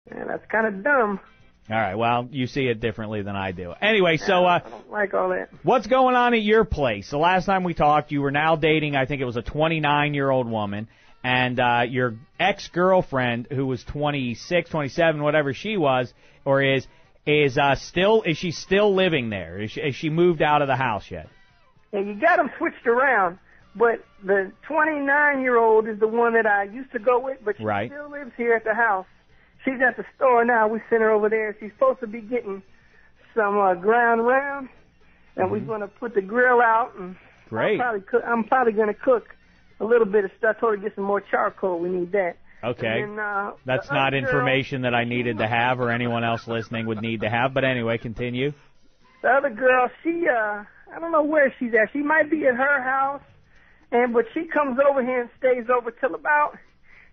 Yeah, that's kind of dumb. All right, well, you see it differently than I do. Anyway, so I don't like all that. What's going on at your place? The last time we talked, you were now dating, I think it was a 29-year-old woman, and your ex-girlfriend, who was 26, 27, whatever she was, or is she still living there? Is she moved out of the house yet? Yeah, you got them switched around, but the 29-year-old is the one that I used to go with, but she still lives here at the house. She's at the store now. We sent her over there. She's supposed to be getting some ground round, and we're going to put the grill out. And great. I'm probably going to cook a little bit of stuff. I told her to get some more charcoal. We need that. Okay. Then, that's not information that I needed to have or anyone else listening would need to have. But anyway, continue. The other girl, she, I don't know where she's at. She might be at her house, but she comes over here and stays over till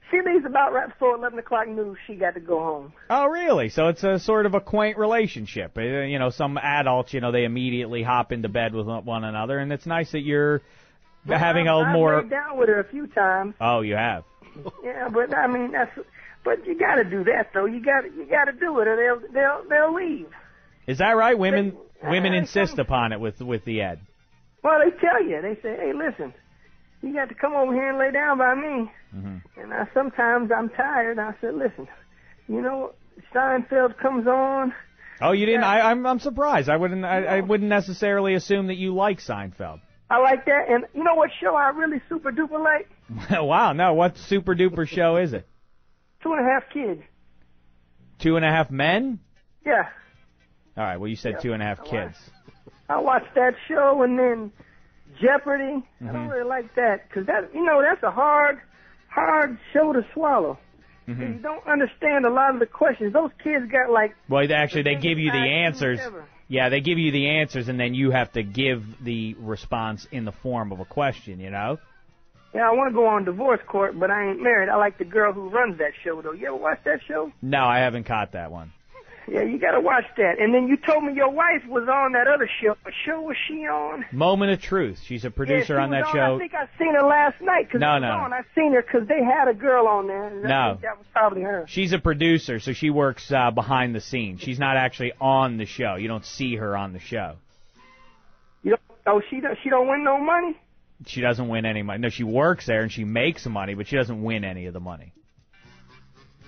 she leaves about right before 11 o'clock news. She got to go home. Oh, really? So it's a sort of a quaint relationship. You know, some adults, they immediately hop into bed with one another, and it's nice that you're having a more... I've laid down with her a few times. Oh, you have? Yeah, but I mean, but you got to do that, though. You got to do it, or they'll leave. Is that right? Women insist upon it with the Ed. Well, they tell you. They say, hey, listen, you got to come over here and lay down by me. Mm-hmm. And sometimes I'm tired. I said, listen, Seinfeld comes on. Oh, you didn't? I'm surprised. I wouldn't necessarily assume that you like Seinfeld. I like that. And you know what show I really super duper like? Wow, no. What super duper show is it? 2.5 Kids. 2.5 Men? Yeah. All right, well, you said 2.5 Kids. I watched that show, and then Jeopardy. Mm-hmm. I don't really like that, because that's a hard show to swallow. Mm-hmm. You don't understand a lot of the questions. Those kids got Well, actually, they give you the answers. Yeah, they give you the answers, and then you have to give the response in the form of a question, Yeah, I want to go on divorce court, but I ain't married. I like the girl who runs that show, though. You ever watch that show? No, I haven't caught that one. Yeah, you got to watch that. And then you told me your wife was on that other show. What show was she on? Moment of Truth. She's a producer on that show. I think I seen her last night. No. I seen her because they had a girl on there. I think that was probably her. She's a producer, so she works behind the scenes. She's not actually on the show. You don't see her on the show. She don't win no money? She doesn't win any money. No, she works there and she makes money, but she doesn't win any of the money.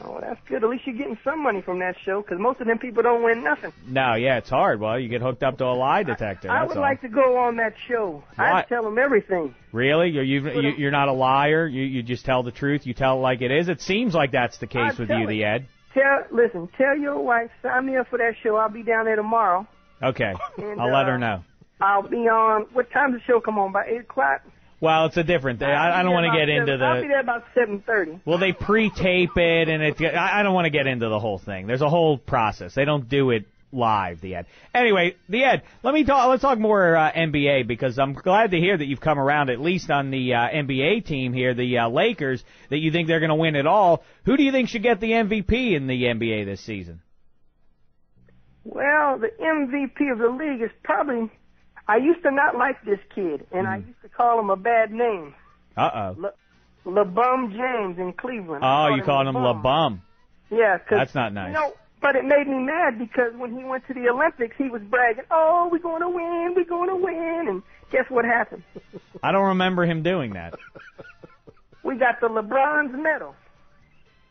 Oh, that's good. At least you're getting some money from that show, because most of them people don't win nothing. No, yeah, it's hard. Well, you get hooked up to a lie detector. I would like to go on that show. I'd tell them everything. Really? You're not a liar? You just tell the truth? You tell it like it is? It seems like that's the case with you, the Ed. Tell your wife, sign me up for that show. I'll be down there tomorrow. Okay. And, I'll let her know. I'll be on. What time does the show come on? By 8 o'clock? Well, it's a different thing. I don't want to get into the... I'll be there about 7:30. Well, they pre-tape it, and I don't want to get into the whole thing. There's a whole process. They don't do it live, the Ed. Anyway, the Ed, let's talk more NBA, because I'm glad to hear that you've come around, at least on the NBA team here, the Lakers, that you think they're going to win it all. Who do you think should get the MVP in the NBA this season? Well, the MVP of the league is probably... I used to not like this kid, and I used to call him a bad name. Uh-oh. LeBum James in Cleveland. Oh, you called him LeBum. Yeah. That's not nice. But it made me mad, because when he went to the Olympics, he was bragging, oh, we're going to win, and guess what happened? I don't remember him doing that. We got the LeBron's medal.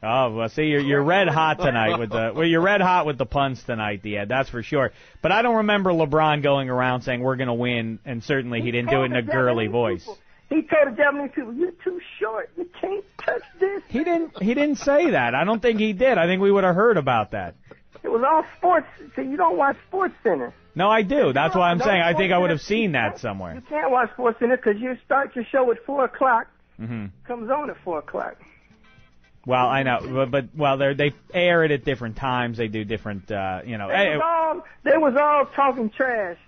Oh, well, see, you're red hot tonight you're red hot with the puns tonight, Ed, that's for sure. But I don't remember LeBron going around saying we're going to win, and certainly he didn't do it in a girly voice. He told the Japanese people, you're too short, you can't touch this. He didn't say that. I don't think he did. I think we would have heard about that. It was all sports. So you don't watch Sports Center. No, I do. That's why I'm saying I think I would have seen that somewhere. You can't watch Sports Center because you start your show at 4 o'clock. Mm-hmm. Comes on at 4 o'clock. Well, I know, but they air it at different times. They do different, They was all talking trash.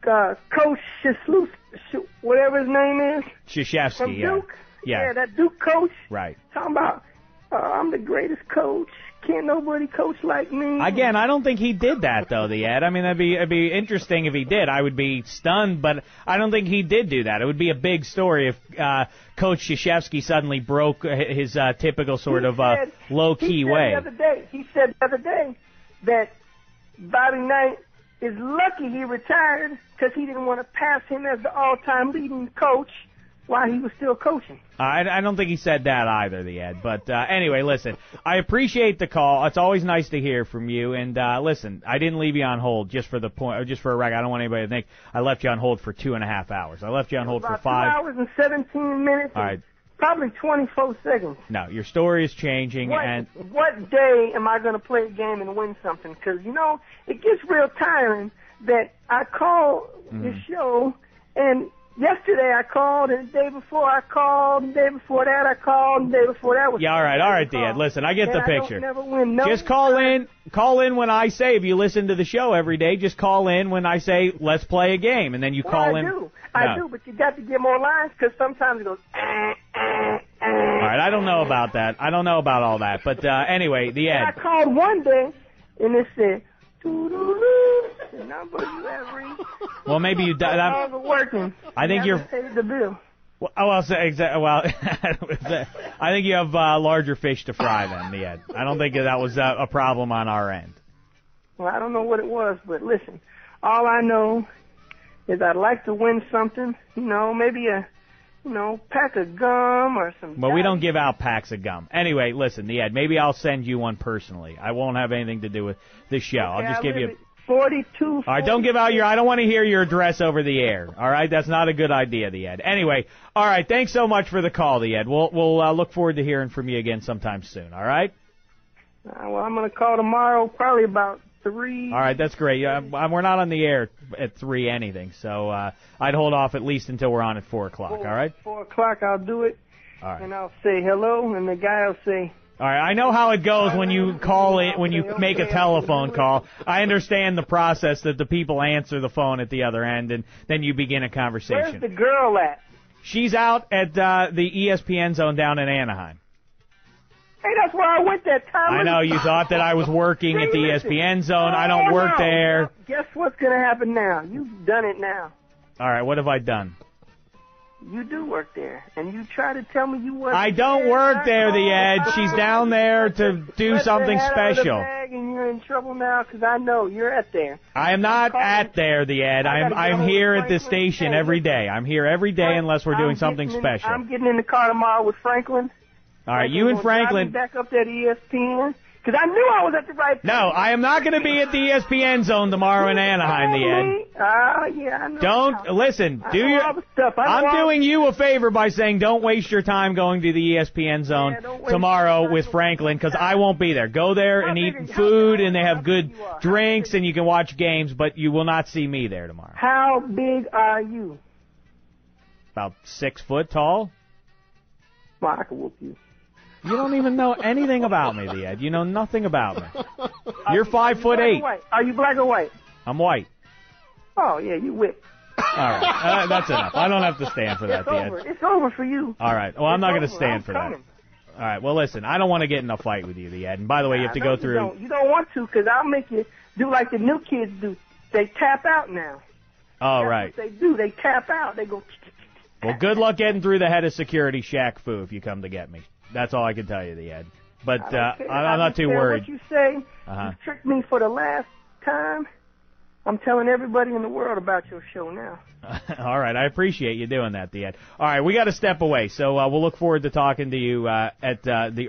Coach Shislewski, whatever his name is. Krzyzewski, from Duke. Yeah, that Duke coach. Right. Talking about, I'm the greatest coach. Can't nobody coach like me. Again, I don't think he did that, though, the Ed. I mean, it'd be interesting if he did. I would be stunned, but I don't think he did do that. It would be a big story if Coach Krzyzewski suddenly broke his typical sort of low-key way. He said the other day that Bobby Knight is lucky he retired because he didn't want to pass him as the all-time leading coach while he was still coaching. I don't think he said that either, the Ed. But anyway, listen, I appreciate the call. It's always nice to hear from you. And listen, I didn't leave you on hold just for the point, or just for a record. I don't want anybody to think I left you on hold for 2.5 hours. I left you on hold for 5 hours and 17 minutes. All right. Probably 24 seconds. No, your story is changing. What day am I going to play a game and win something? Because, you know, it gets real tiring that I call the show, and yesterday I called, and the day before I called, and the day before that I called, and the day before that was... Yeah, all right, Ed. Listen, I get the picture. I don't never win no just call in when I say, if you listen to the show every day, just call in when I say, let's play a game, and then you call in. I do, but you got to get more lines, because sometimes it goes... All right, I don't know about that. I don't know about all that. But anyway, the Ed. I called one day, and it said, the number you have reached. Well, maybe you... That working. I think you're... paid the bill. Well, I think you have larger fish to fry then, the Ed. I don't think that was a problem on our end. Well, I don't know what it was, but listen, all I know is I'd like to win something, you know, maybe a pack of gum or some... Well, we don't give out packs of gum. Anyway, listen, the Ed, maybe I'll send you one personally. I won't have anything to do with the show. Okay, I'll just give you... 42. All right, don't give out I don't want to hear your address over the air. All right, that's not a good idea, the Ed. Anyway, all right, thanks so much for the call, the Ed. We'll look forward to hearing from you again sometime soon. All right. Well, I'm gonna call tomorrow, probably about 3. All right, that's great. We're not on the air at 3 anything, so I'd hold off at least until we're on at 4 o'clock. All right. 4 o'clock, I'll do it. All right. And I'll say hello, and the guy will say. All right, I know how it goes when you call in, when you make a telephone call. I understand the process that the people answer the phone at the other end, and then you begin a conversation. Where's the girl at? She's out at the ESPN zone down in Anaheim. Hey, that's where I went that time. I know, you thought that I was working at the ESPN zone. I don't work there. Guess what's going to happen now? You've done it now. All right, what have I done? You do work there, and you try to tell me you work. I don't work there, the Ed. She's down there to do something special. And you're in trouble now because I know you're at there. I am not at there, the Ed. I'm here at this station every day. I'm here every day unless we're doing something special. I'm getting in the car tomorrow with Franklin. All right, you and Franklin. Back up there to ESPN. Because I knew I was at the right place. No, I am not going to be at the ESPN zone tomorrow in Anaheim, the Ed. Yeah, I know. Don't, listen, do your... I'm doing you a favor by saying don't waste your time going to the ESPN zone tomorrow with Franklin, because I won't be there. Go there and eat food, and they have good drinks, and you can watch games, but you will not see me there tomorrow. How big are you? About 6 foot tall. Well, I can whoop you. You don't even know anything about me, the Ed. You know nothing about me. You're 5'8". Are you black or white? I'm white. Oh, yeah, you whipped. All right, that's enough. I don't have to stand for that, the Ed. It's over for you. All right, well, I'm not going to stand for that. All right, well, listen, I don't want to get in a fight with you, the Ed. And by the way, you have to go through... You don't want to, because I'll make you do like the new kids do. They tap out now. Oh, right. That's what they do. They tap out. They go... Well, good luck getting through the head of security, Shaq Fu, if you come to get me. That's all I can tell you, the Ed. But I'm not too worried. What you say, you tricked me for the last time. I'm telling everybody in the world about your show now. All right, I appreciate you doing that, the Ed. All right, we got to step away, so we'll look forward to talking to you at the